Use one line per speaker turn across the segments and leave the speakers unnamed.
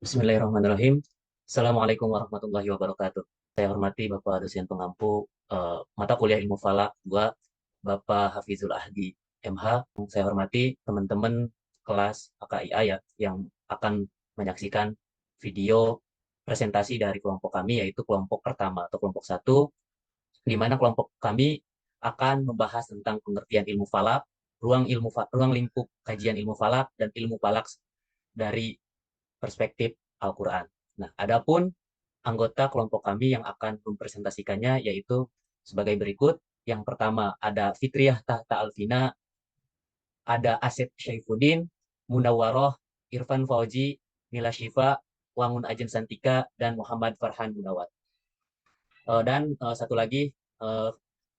Bismillahirrahmanirrahim. Assalamualaikum warahmatullahi wabarakatuh. Saya hormati Bapak dosen pengampu mata kuliah Ilmu Falak 2, Bapak Hafizul Ahdi MH. Saya hormati teman-teman kelas AKIA ya yang akan menyaksikan video presentasi dari kelompok kami yaitu kelompok pertama atau kelompok satu, di mana kelompok kami akan membahas tentang pengertian ilmu falak, ruang lingkup kajian ilmu falak dan ilmu falak dari perspektif Al-Quran. Nah, adapun anggota kelompok kami yang akan mempresentasikannya yaitu sebagai berikut. Yang pertama ada Fitriah Tahta Alvina, ada Asep Syaifuddin, Munawwaroh, Irfan Fauji, Mila Syifa, Wangun Ajen Santika, dan Muhammad Farhan Munawat. Dan satu lagi eh,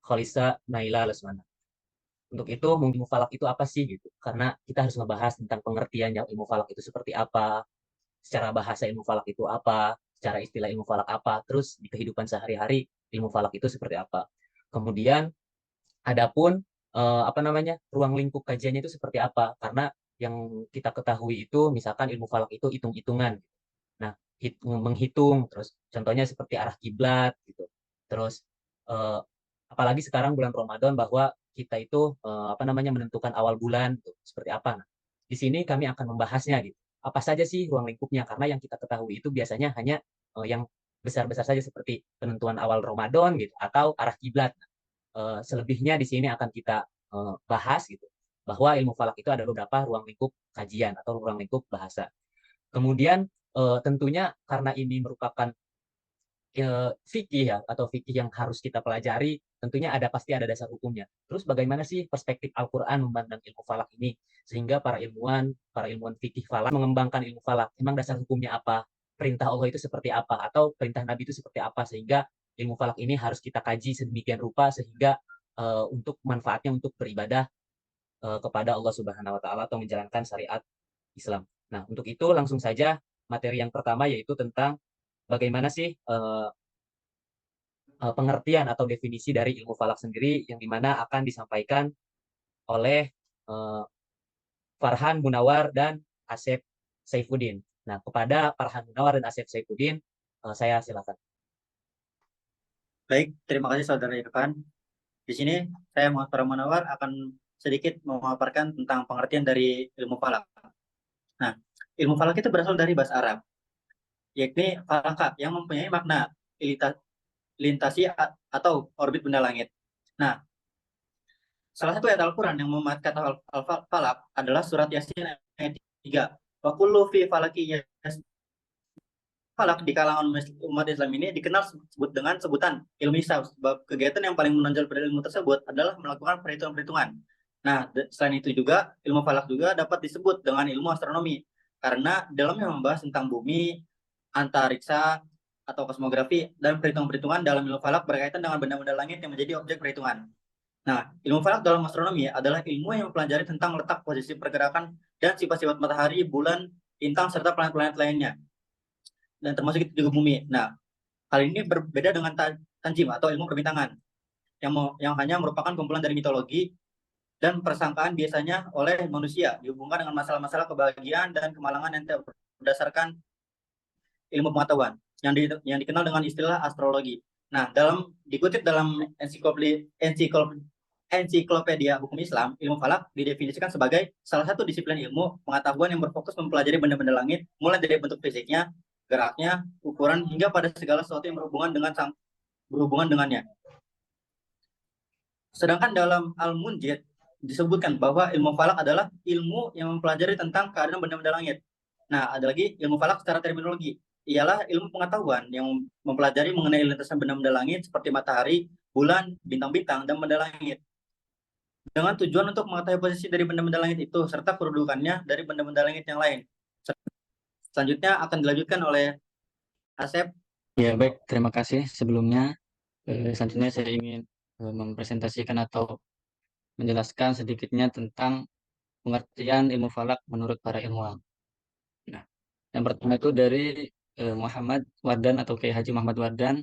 Khalisa Naila Lesmana. Untuk itu, ilmu falak itu apa sih gitu? Karena kita harus membahas tentang pengertian yang ilmu falak itu seperti apa, secara bahasa ilmu falak itu apa, secara istilah ilmu falak apa, terus di kehidupan sehari-hari ilmu falak itu seperti apa. Kemudian adapun apa namanya ruang lingkup kajiannya itu seperti apa? Karena yang kita ketahui itu misalkan ilmu falak itu hitung-hitungan. Nah, menghitung, terus contohnya seperti arah kiblat gitu. Terus eh, apalagi sekarang bulan Ramadan bahwa kita itu apa namanya menentukan awal bulan gitu, seperti apa. Nah, di sini kami akan membahasnya gitu. Apa saja sih ruang lingkupnya? Karena yang kita ketahui itu biasanya hanya yang besar-besar saja seperti penentuan awal Ramadan gitu atau arah kiblat. Selebihnya di sini akan kita bahas gitu bahwa ilmu falak itu ada beberapa ruang lingkup kajian atau ruang lingkup bahasa. Kemudian tentunya karena ini merupakan fikih ya atau fikih yang harus kita pelajari, tentunya pasti ada dasar hukumnya. Terus bagaimana sih perspektif Al-Qur'an memandang ilmu falak ini sehingga para ilmuwan fikih falak mengembangkan ilmu falak. Memang dasar hukumnya apa? Perintah Allah itu seperti apa atau perintah Nabi itu seperti apa sehingga ilmu falak ini harus kita kaji sedemikian rupa sehingga untuk manfaatnya untuk beribadah kepada Allah Subhanahu wa taala atau menjalankan syariat Islam. Nah, untuk itu langsung saja materi yang pertama yaitu tentang bagaimana sih pengertian atau definisi dari ilmu falak sendiri yang dimana akan disampaikan oleh uh, Farhan Munawar dan Asep Saifuddin. Nah, kepada Farhan Munawar dan Asep Saifuddin, saya silakan.
Baik, terima kasih Saudara Irfan. Di sini saya Muhammad Farah Munawar akan sedikit memaparkan tentang pengertian dari ilmu falak. Nah, ilmu falak itu berasal dari bahasa Arab, yakni falaka yang mempunyai makna lintasi atau orbit benda langit. Nah, salah satu ayat Al-Quran yang memuat kata falak adalah surat Yasin ayat 3. Wa kullu fi falaki falak di kalangan umat Islam ini dikenal dengan sebutan ilmu hisab. Sebab kegiatan yang paling menonjol pada ilmu tersebut adalah melakukan perhitungan-perhitungan. Nah, selain itu juga ilmu falak juga dapat disebut dengan ilmu astronomi karena dalamnya membahas tentang bumi, antariksa atau kosmografi dan perhitungan-perhitungan dalam ilmu falak berkaitan dengan benda-benda langit yang menjadi objek perhitungan. Nah, ilmu falak dalam astronomi adalah ilmu yang mempelajari tentang letak posisi pergerakan dan sifat-sifat matahari, bulan, bintang serta planet-planet lainnya dan termasuk itu juga bumi. Nah, hal ini berbeda dengan tanjim atau ilmu perbintangan yang hanya merupakan kumpulan dari mitologi dan persangkaan biasanya oleh manusia dihubungkan dengan masalah-masalah kebahagiaan dan kemalangan yang berdasarkan ilmu pengetahuan yang dikenal dengan istilah astrologi. Nah, dikutip dalam ensiklopedia hukum Islam, ilmu falak didefinisikan sebagai salah satu disiplin ilmu pengetahuan yang berfokus mempelajari benda-benda langit, mulai dari bentuk fisiknya, geraknya, ukuran, hingga pada segala sesuatu yang berhubungan dengannya. Sedangkan dalam Al-Munjid disebutkan bahwa ilmu falak adalah ilmu yang mempelajari tentang keadaan benda-benda langit. Nah, ada lagi ilmu falak secara terminologi. Ialah ilmu pengetahuan yang mempelajari mengenai lintasan benda-benda langit seperti matahari, bulan, bintang-bintang, dan benda langit. Dengan tujuan untuk mengetahui posisi dari benda-benda langit itu, serta kedudukannya dari benda-benda langit yang lain. Selanjutnya akan dilanjutkan oleh Asep.
Ya, baik. Terima kasih sebelumnya. Selanjutnya saya ingin mempresentasikan atau menjelaskan sedikitnya tentang pengertian ilmu falak menurut para ilmuwan. Nah, yang pertama itu dari Muhammad Wardan atau Kiai Haji Muhammad Wardan.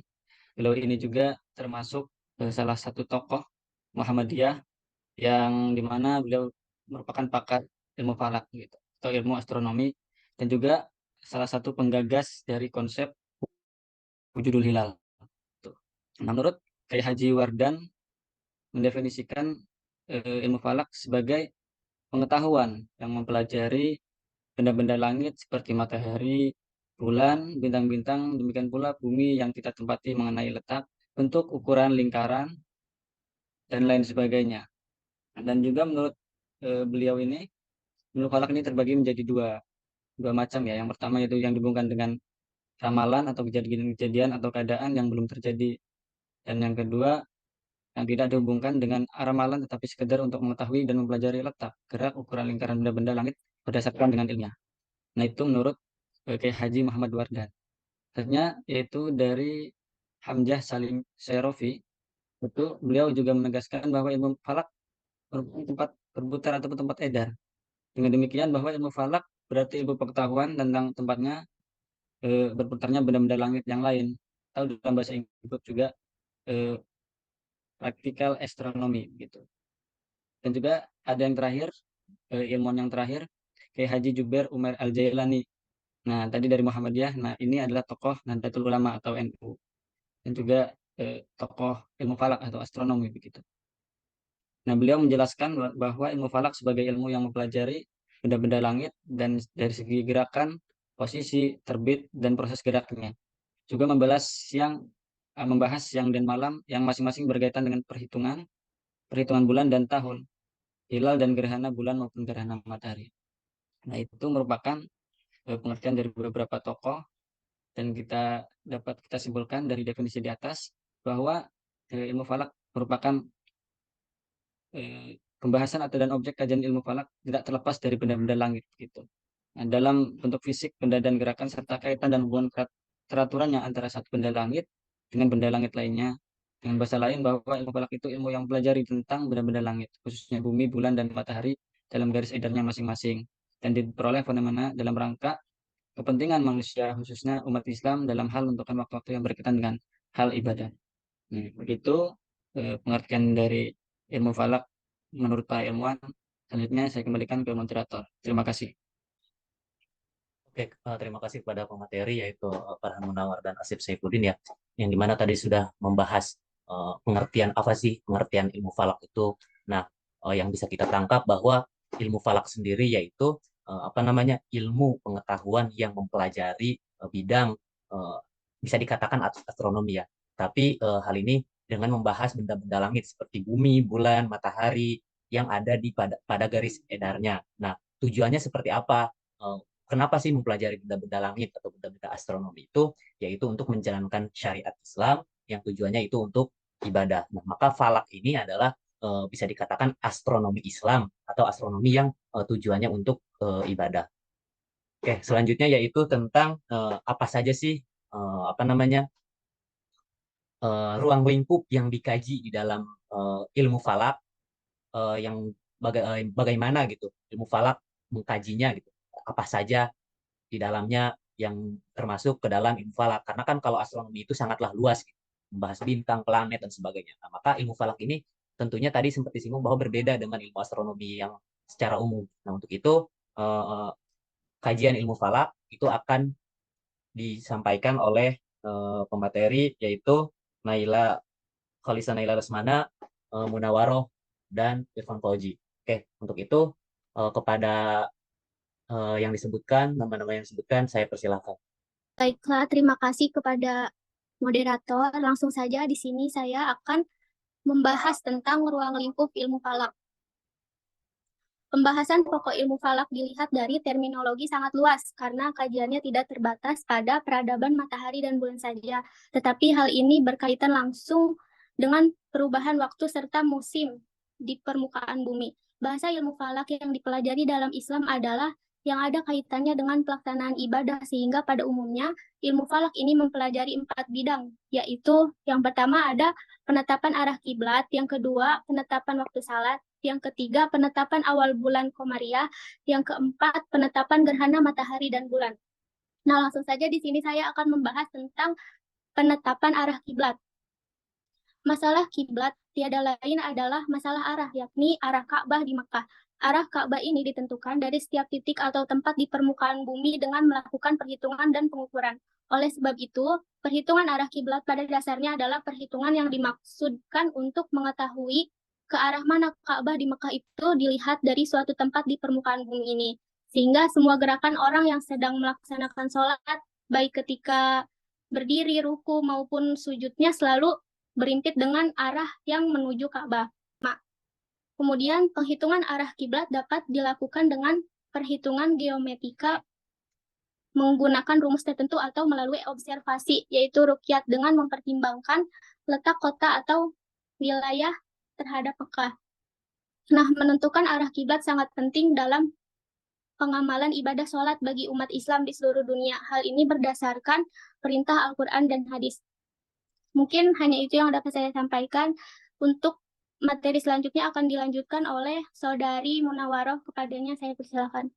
Beliau ini juga termasuk salah satu tokoh Muhammadiyah yang dimana beliau merupakan pakar ilmu falak gitu atau ilmu astronomi dan juga salah satu penggagas dari konsep wujudul hilal. Tuh. Nah, menurut Kiai Haji Wardan mendefinisikan ilmu falak sebagai pengetahuan yang mempelajari benda-benda langit seperti matahari, bulan, bintang-bintang, demikian pula bumi yang kita tempati mengenai letak, bentuk, ukuran, lingkaran, dan lain sebagainya. Dan juga menurut beliau ini, ilmu falak ini terbagi menjadi dua macam ya. Yang pertama yaitu yang dihubungkan dengan ramalan atau kejadian-kejadian atau keadaan yang belum terjadi. Dan yang kedua, yang tidak dihubungkan dengan ramalan tetapi sekedar untuk mengetahui dan mempelajari letak, gerak, ukuran lingkaran benda-benda langit berdasarkan dengan ilmiah. Nah, itu menurut Kiai Haji Muhammad Wardan. Selanjutnya yaitu dari Hamzah Salim Syairofi, itu beliau juga menegaskan bahwa ilmu falak merupakan tempat berputar ataupun tempat edar. Dengan demikian bahwa ilmu falak berarti ilmu pengetahuan tentang tempatnya berputarnya benda-benda langit yang lain. Atau dalam bahasa Inggris juga eh, practical astronomy gitu. Dan juga ada yang terakhir, ilmuwan yang terakhir, Kiai Haji Jubair Umar Al-Jailani. Nah, tadi dari Muhammadiyah. Nah, ini adalah tokoh Nahdlatul Ulama atau NU. Dan juga tokoh ilmu falak atau astronomi begitu. Nah, beliau menjelaskan bahwa ilmu falak sebagai ilmu yang mempelajari benda-benda langit dan dari segi gerakan, posisi, terbit, dan proses geraknya. Juga membahas siang dan malam yang masing-masing berkaitan dengan perhitungan bulan dan tahun, hilal dan gerhana bulan maupun gerhana matahari. Nah, itu merupakan pengertian dari beberapa tokoh, dan kita simpulkan dari definisi di atas bahwa ilmu falak merupakan pembahasan atau dan objek kajian ilmu falak tidak terlepas dari benda-benda langit gitu. Nah, dalam bentuk fisik benda dan gerakan serta kaitan dan hubungan teraturannya antara satu benda langit dengan benda langit lainnya. Dengan bahasa lain bahwa ilmu falak itu ilmu yang mempelajari tentang benda-benda langit, khususnya bumi, bulan, dan matahari dalam garis edarnya masing-masing, dan diperoleh fenomena dalam rangka kepentingan manusia, khususnya umat Islam dalam hal menentukan waktu-waktu yang berkaitan dengan hal ibadah. Begitu pengertian dari ilmu falak menurut para ilmuwan. Selanjutnya saya kembalikan ke moderator. Terima kasih.
Oke, terima kasih kepada pemateri yaitu Farhan Munawar dan Asif Saifuddin ya, yang dimana tadi sudah membahas pengertian apa sih pengertian ilmu falak itu. Nah, yang bisa kita tangkap bahwa ilmu falak sendiri yaitu apa namanya ilmu pengetahuan yang mempelajari bidang eh, bisa dikatakan astronomi ya. Tapi hal ini dengan membahas benda-benda langit seperti bumi, bulan, matahari yang ada di pada garis edarnya. Nah, tujuannya seperti apa? Eh, Kenapa sih mempelajari benda-benda langit atau benda-benda astronomi itu? Yaitu untuk menjalankan syariat Islam yang tujuannya itu untuk ibadah. Nah, maka falak ini adalah bisa dikatakan astronomi Islam atau astronomi yang tujuannya untuk ibadah. Oke, selanjutnya yaitu tentang apa saja sih apa namanya ruang lingkup yang dikaji di dalam ilmu falak, yang bagaimana gitu ilmu falak mengkajinya gitu. Apa saja di dalamnya yang termasuk ke dalam ilmu falak. Karena kan kalau astronomi itu sangatlah luas, gitu, membahas bintang, planet, dan sebagainya. Nah, maka ilmu falak ini tentunya tadi sempat disinggung bahwa berbeda dengan ilmu astronomi yang secara umum. Nah, untuk itu eh, kajian ilmu falak itu akan disampaikan oleh pemateri yaitu Naila Khalisa Naila Lesmana, Munawaroh, dan Irfan Fauji. Oke, untuk itu kepada yang disebutkan, nama-nama yang disebutkan, saya persilahkan.
Baiklah, terima kasih kepada moderator. Langsung saja di sini saya akan membahas tentang ruang lingkup ilmu falak. Pembahasan pokok ilmu falak dilihat dari terminologi sangat luas karena kajiannya tidak terbatas pada peradaban matahari dan bulan saja, tetapi hal ini berkaitan langsung dengan perubahan waktu serta musim di permukaan bumi. Bahasa ilmu falak yang dipelajari dalam Islam adalah yang ada kaitannya dengan pelaksanaan ibadah, sehingga pada umumnya ilmu falak ini mempelajari 4 bidang, yaitu yang pertama ada penetapan arah kiblat, yang kedua penetapan waktu salat, yang ketiga penetapan awal bulan Komariah, yang keempat penetapan gerhana matahari dan bulan. Nah, langsung saja di sini saya akan membahas tentang penetapan arah kiblat. Masalah kiblat tiada lain adalah masalah arah, yakni arah Ka'bah di Makkah. Arah Ka'bah ini ditentukan dari setiap titik atau tempat di permukaan bumi dengan melakukan perhitungan dan pengukuran. Oleh sebab itu, perhitungan arah kiblat pada dasarnya adalah perhitungan yang dimaksudkan untuk mengetahui ke arah mana Ka'bah di Mekah itu dilihat dari suatu tempat di permukaan bumi ini. Sehingga semua gerakan orang yang sedang melaksanakan sholat, baik ketika berdiri, ruku, maupun sujudnya selalu berimpit dengan arah yang menuju Ka'bah. Kemudian penghitungan arah kiblat dapat dilakukan dengan perhitungan geometrika menggunakan rumus tertentu atau melalui observasi, yaitu ruqyat dengan mempertimbangkan letak kota atau wilayah terhadap Mekah. Nah, menentukan arah kiblat sangat penting dalam pengamalan ibadah sholat bagi umat Islam di seluruh dunia. Hal ini berdasarkan perintah Al-Quran dan hadis. Mungkin hanya itu yang dapat saya sampaikan. Untuk materi selanjutnya akan dilanjutkan oleh Saudari Munawaroh. Kepadanya saya persilakan.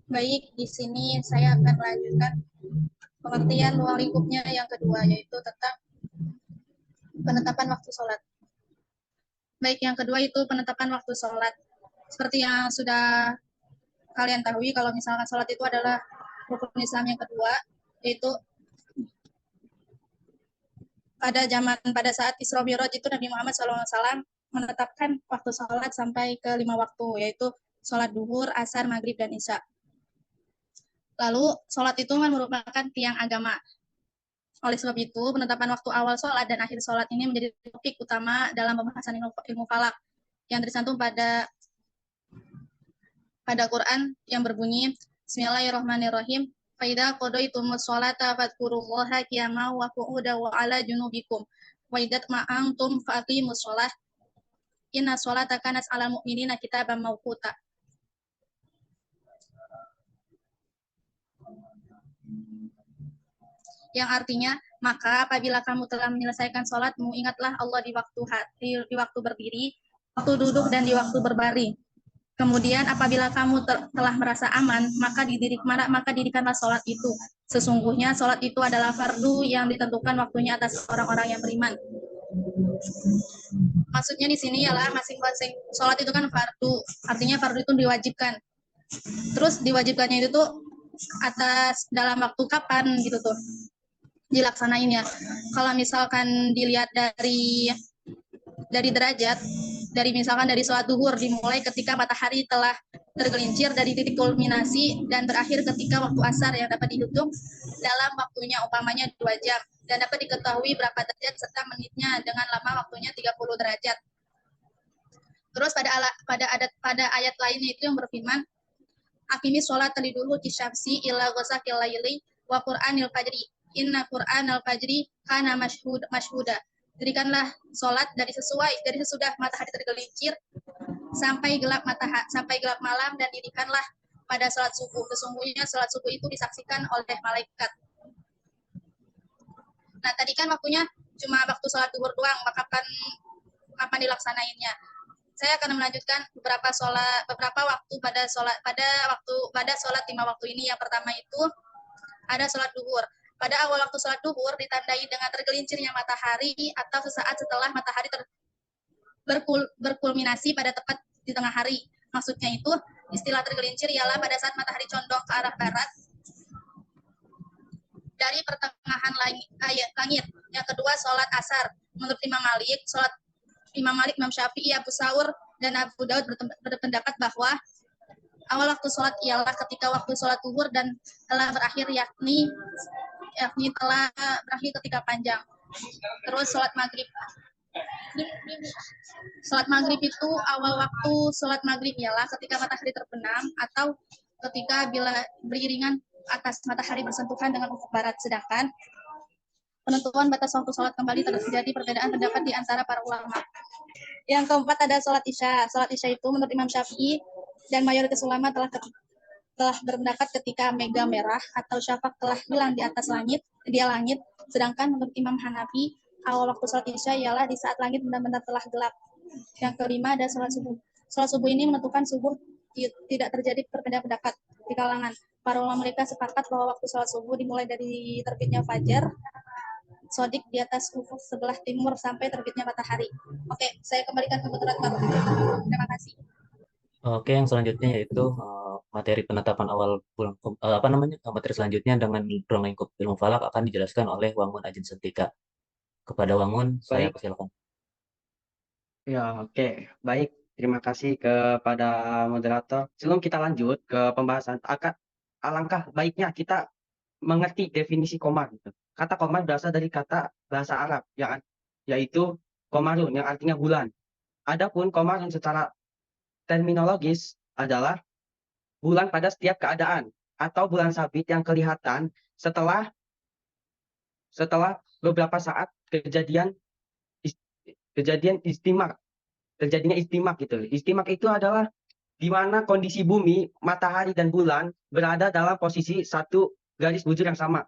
Baik, di sini saya akan melanjutkan pengertian ruang lingkupnya yang kedua, yaitu tentang penetapan waktu sholat. Baik, yang kedua itu penetapan waktu sholat. Seperti yang sudah kalian tahu, kalau misalkan sholat itu adalah rukun Islam yang kedua, yaitu pada saat Isra Mi'raj itu Nabi Muhammad SAW menetapkan waktu sholat sampai ke 5 waktu, yaitu sholat duhur, asar, maghrib, dan isya. Lalu, sholat itu merupakan tiang agama. Oleh sebab itu, penetapan waktu awal sholat dan akhir sholat ini menjadi topik utama dalam pembahasan ilmu falak yang tercantum pada Quran yang berbunyi Bismillahirrahmanirrahim. Faida qadaytumus sholata fadhkurullaha qiyaman wa qu'udan wa 'ala junubikum. Wa idza ma'antum faqimus sholah. Inna sholata kanat 'alal mu'minina kitaban mawquta. Yang artinya, maka apabila kamu telah menyelesaikan sholatmu, ingatlah Allah di waktu berdiri, waktu duduk, dan di waktu berbaring. Kemudian apabila kamu telah merasa aman, maka dirikanlah sholat itu. Sesungguhnya sholat itu adalah fardu yang ditentukan waktunya atas orang-orang yang beriman. Maksudnya di sini ialah masing-masing sholat itu kan fardu, artinya fardu itu diwajibkan. Terus diwajibkannya itu tuh atas dalam waktu kapan gitu tuh dilaksanainnya. Kalau misalkan dilihat dari derajat, misalkan dari sholat duhur dimulai ketika matahari telah tergelincir dari titik kulminasi dan berakhir ketika waktu asar yang dapat dihitung dalam waktunya umpamanya 2 jam dan dapat diketahui berapa derajat serta menitnya dengan lama waktunya 30 derajat. Terus pada ayat lainnya itu yang berfirman Aqimis sholat liduluki kisyamsi ila ghasaqil laili wa qur'anil fajri inna qur'anal fajri kana mashhuda. Dirikanlah sholat dari sesudah matahari tergelincir sampai gelap malam dan dirikanlah pada sholat subuh. Sesungguhnya sholat subuh itu disaksikan oleh malaikat. Nah, tadi kan waktunya cuma waktu sholat duhur doang, kapan dilaksanainnya. Saya akan melanjutkan beberapa waktu pada sholat 5 waktu ini. Yang pertama itu ada sholat duhur. Pada awal waktu sholat duhur ditandai dengan tergelincirnya matahari atau sesaat setelah matahari berkulminasi pada tepat di tengah hari. Maksudnya itu istilah tergelincir ialah pada saat matahari condong ke arah barat dari pertengahan langit. Yang kedua sholat asar. Menurut Imam Malik, Imam Syafi'i, Abu Saur, dan Abu Daud berpendapat bahwa awal waktu sholat ialah ketika waktu sholat duhur dan telah berakhir yakni telah berakhir ketika panjang. Terus sholat maghrib. Sholat maghrib itu awal waktu sholat maghrib ialah ketika matahari terbenam atau ketika bila beriringan atas matahari bersentuhan dengan ufuk barat. Sedangkan penentuan batas waktu sholat kembali terjadi perbedaan pendapat di antara para ulama. Yang keempat ada sholat isya. Sholat isya itu menurut Imam Syafi'i dan mayoritas ulama telah berpendapat ketika mega merah atau syafaq telah hilang di atas langit. Sedangkan menurut Imam Hanafi, awal waktu sholat isya ialah di saat langit benar-benar telah gelap. Yang kelima ada sholat subuh. Sholat subuh ini menentukan subuh tidak terjadi perbedaan pendapat di kalangan. Para ulama mereka sepakat bahwa waktu sholat subuh dimulai dari terbitnya fajar sodik di atas ufuk sebelah timur sampai terbitnya matahari. Oke, saya kembalikan ke moderator. Terima kasih.
Oke, yang selanjutnya yaitu materi penetapan awal bulan apa namanya? Materi selanjutnya dengan ruang lingkup ilmu falak akan dijelaskan oleh Wangun Ajin Sentika. Kepada Wangun, saya
Baik,
persilakan.
ya oke. Baik, terima kasih kepada moderator. Sebelum kita lanjut ke pembahasan, alangkah baiknya kita mengerti definisi komar gitu. Kata komar berasal dari kata bahasa Arab, yaitu komarun yang artinya bulan. Adapun komarun secara terminologis adalah bulan pada setiap keadaan atau bulan sabit yang kelihatan setelah setelah beberapa saat kejadian istimak, terjadinya istimak gitu. Istimak itu adalah di mana kondisi bumi, matahari dan bulan berada dalam posisi satu garis bujur yang sama.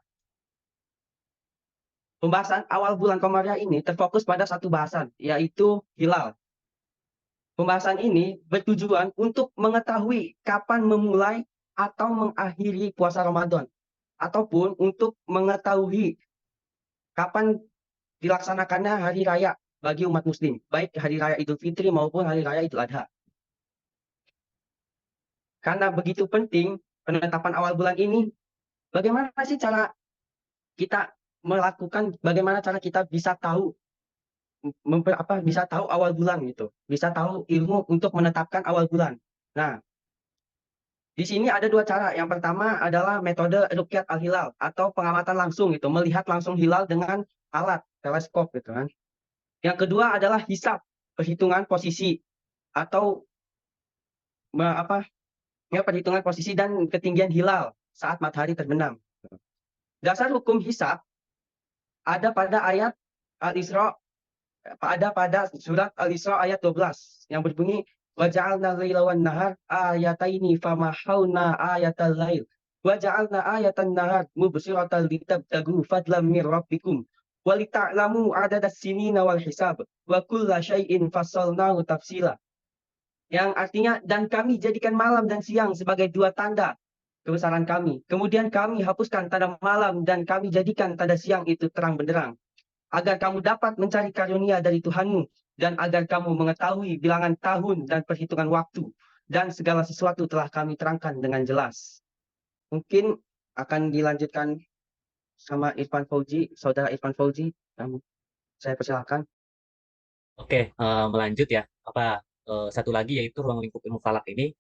Pembahasan awal bulan Komariah ini terfokus pada satu bahasan, yaitu hilal. Pembahasan ini bertujuan untuk mengetahui kapan memulai atau mengakhiri puasa Ramadan, ataupun untuk mengetahui kapan dilaksanakannya hari raya bagi umat muslim, baik hari raya Idul Fitri maupun hari raya Idul Adha. Karena begitu penting penetapan awal bulan ini, bagaimana sih cara kita bagaimana cara kita bisa tahu bisa tahu awal bulan gitu, bisa tahu ilmu untuk menetapkan awal bulan. Nah, di sini ada dua cara. Yang pertama adalah metode ruqyat al-hilal atau pengamatan langsung gitu, melihat langsung hilal dengan alat teleskop gitu kan. Yang kedua adalah hisab, perhitungan posisi atau perhitungan posisi dan ketinggian hilal saat matahari terbenam. Dasar hukum hisab ada pada ayat Al-Isra, ada pada surat Al-Isra ayat 12 yang berbunyi waja'alna laila wan nahar ayataini famahawna ayatal lail waja'alna ayatan nahar mubsiratan litabtagu fadlan min rabbikum walita'lamu adadas sinina wal hisab wa kulla syai'in fassalnahu tafsila, yang artinya dan kami jadikan malam dan siang sebagai dua tanda kebesaran kami. Kemudian kami hapuskan tanda malam dan kami jadikan tanda siang itu terang benderang, agar kamu dapat mencari karunia dari Tuhanmu dan agar kamu mengetahui bilangan tahun dan perhitungan waktu, dan segala sesuatu telah kami terangkan dengan jelas. Mungkin akan dilanjutkan sama Irfan Fauzi, saudara Irfan Fauzi. Saya persilakan.
Oke, melanjut ya. Satu lagi yaitu ruang lingkup ilmu falak ini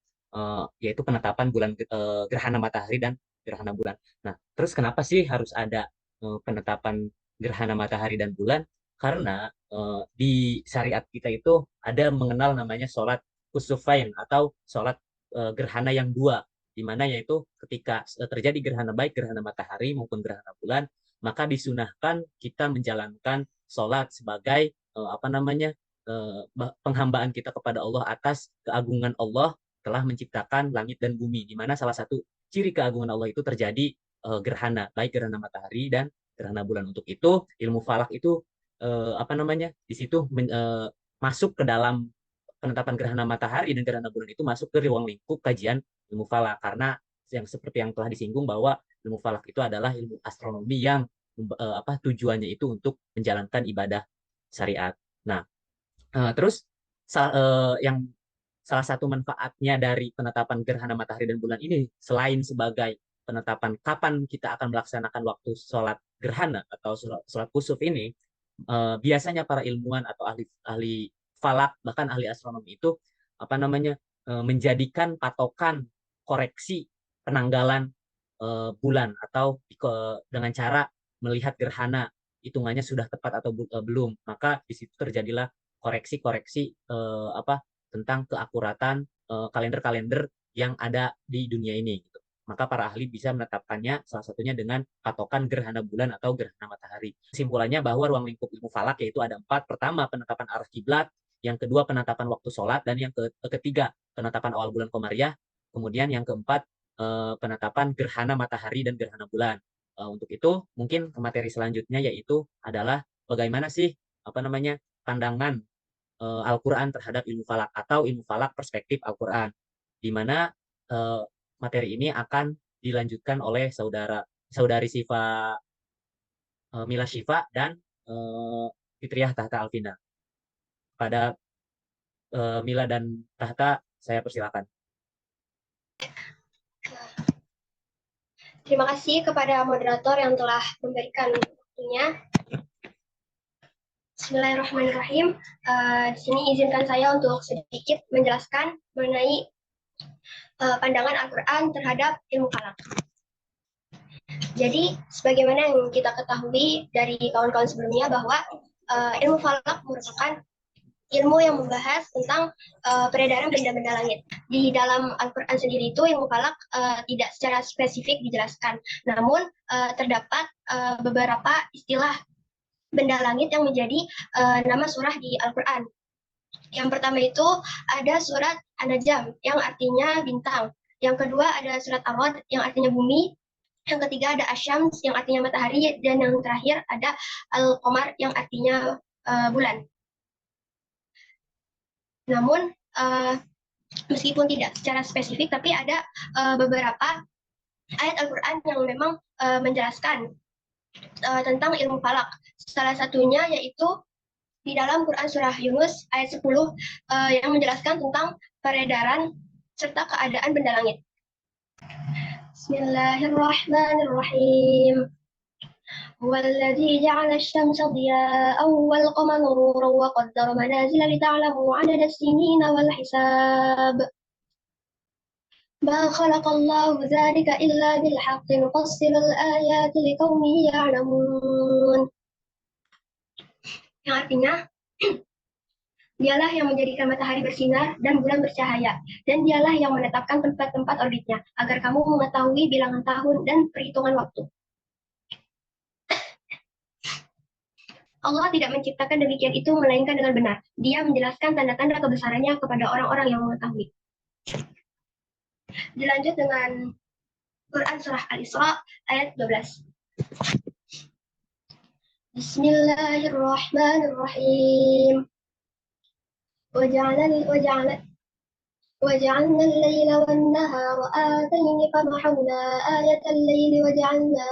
yaitu penetapan gerhana matahari dan gerhana bulan. Nah, terus kenapa sih harus ada penetapan gerhana matahari dan bulan? Karena di syariat kita itu ada mengenal namanya sholat kusufain atau sholat gerhana yang dua, di mana yaitu ketika terjadi gerhana baik gerhana matahari maupun gerhana bulan, maka disunahkan kita menjalankan sholat sebagai apa namanya penghambaan kita kepada Allah atas keagungan Allah telah menciptakan langit dan bumi, di mana salah satu ciri keagungan Allah itu terjadi gerhana, baik gerhana matahari dan gerhana bulan. Untuk itu ilmu falak itu apa namanya di situ masuk ke dalam penetapan gerhana matahari dan gerhana bulan itu masuk ke ruang lingkup kajian ilmu falak, karena yang seperti yang telah disinggung bahwa ilmu falak itu adalah ilmu astronomi yang tujuannya itu untuk menjalankan ibadah syariat. Nah, terus yang salah satu manfaatnya dari penetapan gerhana matahari dan bulan ini selain sebagai penetapan kapan kita akan melaksanakan waktu sholat gerhana atau sholat kusuf ini, biasanya para ilmuwan atau ahli ahli falak bahkan ahli astronomi itu apa namanya menjadikan patokan koreksi penanggalan bulan atau dengan cara melihat gerhana hitungannya sudah tepat atau belum, maka di situ terjadilah koreksi-koreksi tentang keakuratan kalender-kalender yang ada di dunia ini gitu. Maka para ahli bisa menetapkannya salah satunya dengan patokan gerhana bulan atau gerhana matahari. Kesimpulannya bahwa ruang lingkup ilmu falak yaitu ada 4. Pertama, penetapan arah kiblat. Yang kedua, penetapan waktu sholat. Dan yang ketiga, penetapan awal bulan Komariah. Kemudian yang keempat, penetapan gerhana matahari dan gerhana bulan. Untuk itu, mungkin materi selanjutnya yaitu adalah bagaimana sih pandangan Al-Quran terhadap ilmu falak atau ilmu falak perspektif Al-Quran, di mana materi ini akan dilanjutkan oleh saudari Siva Mila Syifa dan Fitriah Tahta Alvina. Pada Mila dan Tahta, Saya persilakan.
Terima kasih kepada moderator yang telah memberikan waktunya. Bismillahirrahmanirrahim. Di sini izinkan saya untuk sedikit menjelaskan mengenai pandangan Al-Quran terhadap ilmu falak. Jadi, sebagaimana yang kita ketahui dari kawan-kawan sebelumnya bahwa ilmu falak merupakan ilmu yang membahas tentang peredaran benda-benda langit. Di dalam Al-Quran sendiri itu ilmu falak tidak secara spesifik dijelaskan. Namun terdapat beberapa istilah benda langit yang menjadi nama surah di Al-Quran. Yang pertama itu ada surat An-Najm yang artinya bintang. Yang kedua ada surat Ar-Ra'd yang artinya bumi. Yang ketiga ada Asy-Syams yang artinya matahari. Dan yang terakhir ada Al-Qamar yang artinya bulan. Namun meskipun tidak secara spesifik, tapi ada beberapa ayat Al-Quran yang memang menjelaskan tentang ilmu falak. Salah satunya yaitu di dalam Quran Surah Yunus ayat 10 yang menjelaskan tentang peredaran serta keadaan benda langit. Bismillahirrahmanirrahim. والذي جعل الشمس ضياء والقمر نورا وقدر منازل لتعلموا عدد السنين والحساب ما خلق الله ذلك إلا بالحق نفصل الآيات لقوم يعلمون. Yang artinya dialah yang menjadikan matahari bersinar dan bulan bercahaya, dan dialah yang menetapkan tempat-tempat orbitnya agar kamu mengetahui bilangan tahun dan perhitungan waktu. Allah tidak menciptakan demikian itu melainkan dengan benar. Dia menjelaskan tanda-tanda kebesarannya kepada orang-orang yang mengetahui. Dilanjut dengan Quran Surah Al-Isra ayat 12. Bismillahirrahmanirrahim. وجعلنا الليل والنهار آيتين فمحونا آية الليل وجعلنا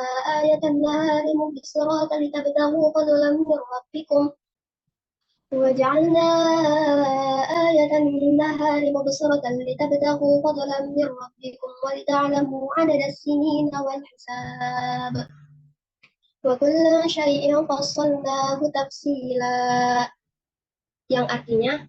آية النهار مبصرة لتبتغوا فضلا من ربكم وجعلنا آية النهار مبصرة لتبتغوا فضلا من ربكم ولتعلموا عدد السنين والحساب وكل شيء فصلناه تفصيلا. Yang artinya,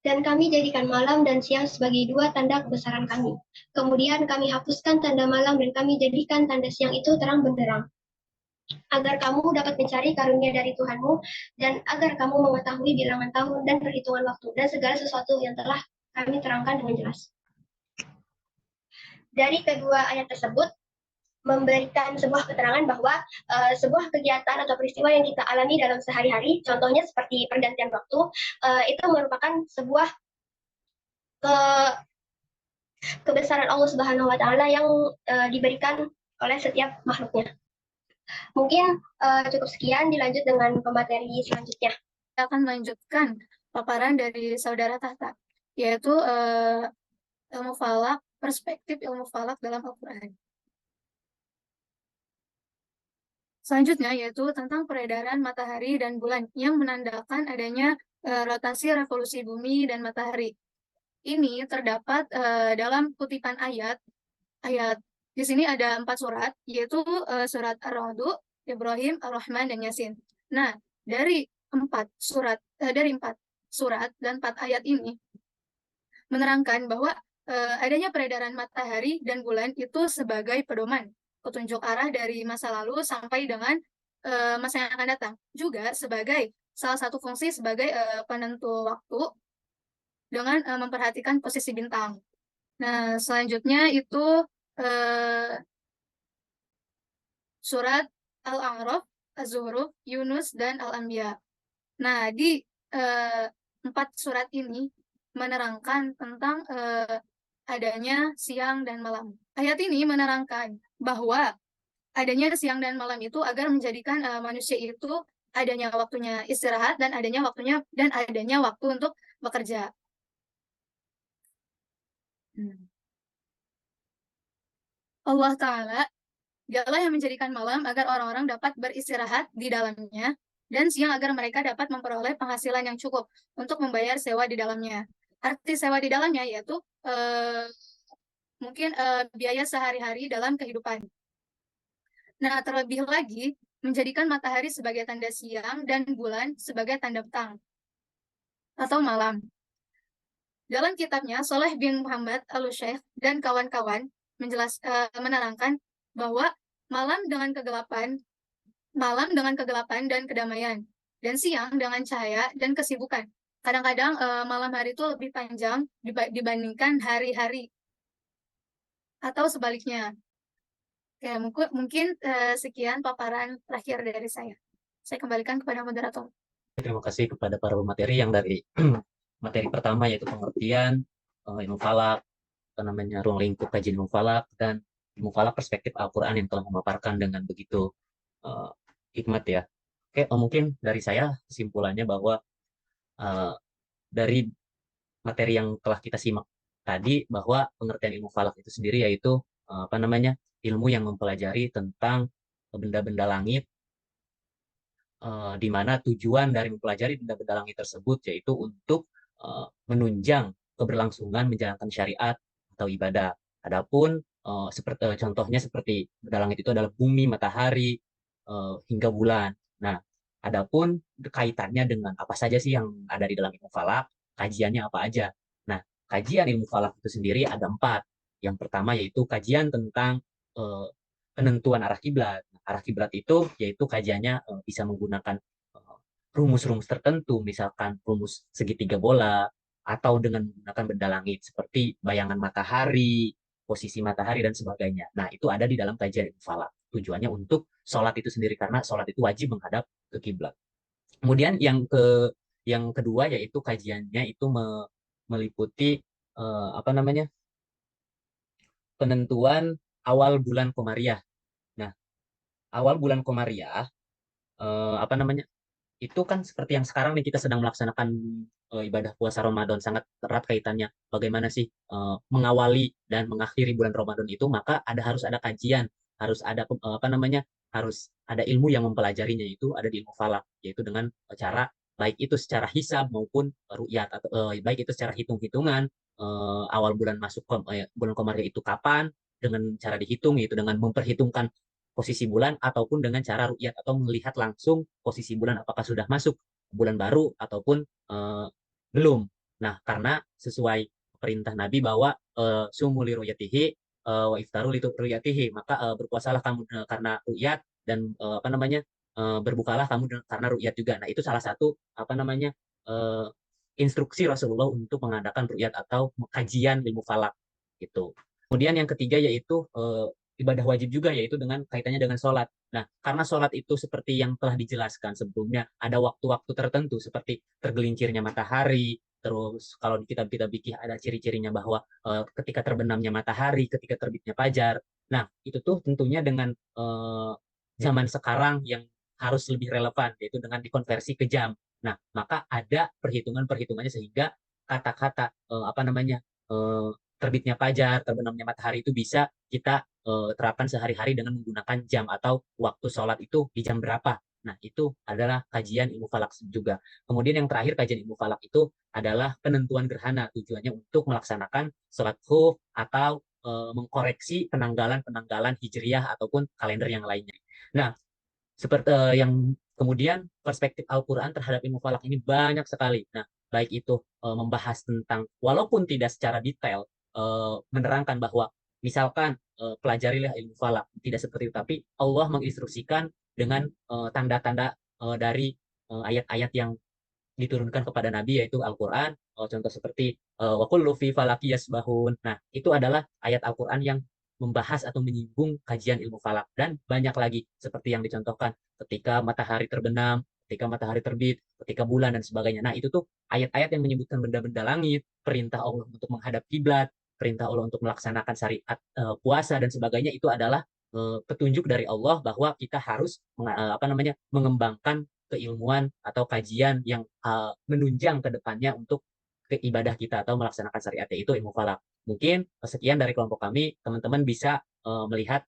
dan kami jadikan malam dan siang sebagai dua tanda kebesaran kami. Kemudian kami hapuskan tanda malam dan kami jadikan tanda siang itu terang benderang, agar kamu dapat mencari karunia dari Tuhanmu dan agar kamu mengetahui bilangan tahun dan perhitungan waktu dan segala sesuatu yang telah kami terangkan dengan jelas. Dari kedua ayat tersebut memberikan sebuah keterangan bahwa sebuah kegiatan atau peristiwa yang kita alami dalam sehari-hari, contohnya seperti pergantian waktu, itu merupakan sebuah kebesaran Allah Subhanahu wa Ta'ala yang diberikan oleh setiap makhluknya. Mungkin cukup sekian, dilanjut dengan pemateri selanjutnya.
Kita akan melanjutkan paparan dari Saudara Tahta, yaitu ilmu falak, perspektif ilmu falak dalam Al-Quran. Selanjutnya yaitu tentang peredaran matahari dan bulan yang menandakan adanya rotasi revolusi bumi dan matahari. Ini terdapat dalam kutipan ayat di sini ada 4 surat, yaitu surat Ar-Ra'd, Ibrahim, Ar-Rahman, dan Yasin. Nah, dari 4 surat dan 4 ayat ini menerangkan bahwa adanya peredaran matahari dan bulan itu sebagai pedoman, petunjuk arah dari masa lalu sampai dengan masa yang akan datang. Juga sebagai salah satu fungsi sebagai penentu waktu dengan memperhatikan posisi bintang. Nah, selanjutnya itu surat Al-A'raf, Az-Zuhruf, Yunus, dan Al-Anbiya. Nah, di 4 surat ini menerangkan tentang adanya siang dan malam. Ayat ini menerangkan bahwa adanya siang dan malam itu agar menjadikan manusia itu adanya waktunya istirahat dan adanya waktu untuk bekerja. Allah Ta'ala dialah yang menjadikan malam agar orang-orang dapat beristirahat di dalamnya dan siang agar mereka dapat memperoleh penghasilan yang cukup untuk membayar sewa di dalamnya. arti sewa di dalamnya yaitu mungkin biaya sehari-hari dalam kehidupan. Nah, terlebih lagi, menjadikan matahari sebagai tanda siang dan bulan sebagai tanda petang atau malam. Dalam kitabnya, Soleh bin Muhammad Al-Syekh dan kawan-kawan menerangkan bahwa malam dengan kegelapan dan kedamaian, dan siang dengan cahaya dan kesibukan. Kadang-kadang malam hari itu lebih panjang dibandingkan hari-hari, atau sebaliknya. Ya, mungkin sekian paparan terakhir dari saya. Saya kembalikan kepada moderator.
Terima kasih kepada para pemateri yang dari materi pertama yaitu pengertian ilmu falak, ruang lingkup kajian ilmu falak, dan ilmu falak perspektif Al-Quran yang telah memaparkan dengan begitu hikmat ya. Oke, mungkin dari saya kesimpulannya bahwa dari materi yang telah kita simak tadi, bahwa pengertian ilmu falak itu sendiri yaitu ilmu yang mempelajari tentang benda-benda langit, di mana tujuan dari mempelajari benda-benda langit tersebut yaitu untuk menunjang keberlangsungan menjalankan syariat atau ibadah. Adapun contohnya seperti benda langit itu adalah bumi, matahari, hingga bulan. Nah, adapun kaitannya dengan apa saja sih yang ada di dalam ilmu falak, kajiannya apa aja. Nah, kajian ilmu falak itu sendiri ada 4. Yang pertama yaitu kajian tentang penentuan arah kiblat. Arah kiblat itu yaitu kajiannya bisa menggunakan rumus-rumus tertentu, misalkan rumus segitiga bola, atau dengan menggunakan benda langit seperti bayangan matahari, posisi matahari, dan sebagainya. Nah, itu ada di dalam kajian ilmu falak. Tujuannya untuk sholat itu sendiri, karena sholat itu wajib menghadap ke kiblat. Kemudian yang kedua yaitu kajiannya itu meliputi penentuan awal bulan Komariah. Nah, awal bulan Komariah itu kan seperti yang sekarang nih kita sedang melaksanakan ibadah puasa Ramadan, sangat erat kaitannya bagaimana sih mengawali dan mengakhiri bulan Ramadan itu, maka harus ada kajian, harus ada harus ada ilmu yang mempelajarinya, itu ada di ilmu falak, yaitu dengan cara baik itu secara hisab maupun ru'yat, atau baik itu secara hitung-hitungan awal bulan masuk bulan Komariah itu kapan, dengan cara dihitung yaitu dengan memperhitungkan posisi bulan, ataupun dengan cara ru'yat atau melihat langsung posisi bulan apakah sudah masuk bulan baru ataupun belum. Nah, karena sesuai perintah Nabi bahwa sumu li ru'yatihi wa iftaru li ru'yatihi, maka berpuasalah kamu karena ru'yat, dan berbukalah kamu karena ru'yat juga. Nah, itu salah satu instruksi Rasulullah untuk mengadakan ru'yat atau kajian ilmu falak gitu. Kemudian yang ketiga yaitu ibadah wajib juga, yaitu dengan kaitannya dengan sholat. Nah, karena sholat itu seperti yang telah dijelaskan sebelumnya, ada waktu-waktu tertentu seperti tergelincirnya matahari, terus kalau di kitab-kitab fikih ada ciri-cirinya bahwa ketika terbenamnya matahari, ketika terbitnya fajar. Nah, itu tuh tentunya dengan zaman sekarang yang harus lebih relevan, yaitu dengan dikonversi ke jam. Nah, maka ada perhitungan-perhitungannya sehingga kata-kata terbitnya fajar, terbenamnya matahari itu bisa kita terapkan sehari-hari dengan menggunakan jam atau waktu sholat itu di jam berapa. Nah, itu adalah kajian ilmu falak juga. Kemudian yang terakhir kajian ilmu falak itu adalah penentuan gerhana. Tujuannya untuk melaksanakan sholat khuf atau mengkoreksi penanggalan-penanggalan hijriyah ataupun kalender yang lainnya. Nah, seperti yang kemudian perspektif Al-Quran terhadap ilmu falak ini banyak sekali. Nah, baik itu membahas tentang, walaupun tidak secara detail, menerangkan bahwa misalkan pelajarilah ilmu falak, tidak seperti itu, tapi Allah menginstruksikan dengan tanda-tanda dari ayat-ayat yang diturunkan kepada Nabi, yaitu Al-Quran. Contoh seperti wa kullu fi falaki yasbahun. Nah, itu adalah ayat Al-Quran yang membahas atau menyinggung kajian ilmu falak, dan banyak lagi seperti yang dicontohkan ketika matahari terbenam, ketika matahari terbit, ketika bulan, dan sebagainya. Nah, itu tuh ayat-ayat yang menyebutkan benda-benda langit, perintah Allah untuk menghadap kiblat, perintah Allah untuk melaksanakan syariat puasa dan sebagainya. Itu adalah petunjuk dari Allah bahwa kita harus mengembangkan keilmuan atau kajian yang menunjang ke depannya untuk ibadah kita atau melaksanakan syariat, yaitu ilmu falak. Mungkin sekian dari kelompok kami. Teman-teman bisa melihat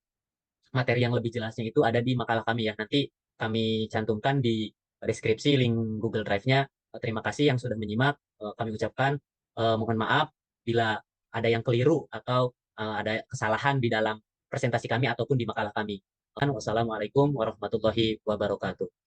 materi yang lebih jelasnya itu ada di makalah kami ya. Nanti kami cantumkan di deskripsi link Google Drive-nya. Terima kasih yang sudah menyimak. Kami ucapkan Mohon maaf bila ada yang keliru atau ada kesalahan di dalam presentasi kami ataupun di makalah kami. Wassalamualaikum warahmatullahi wabarakatuh.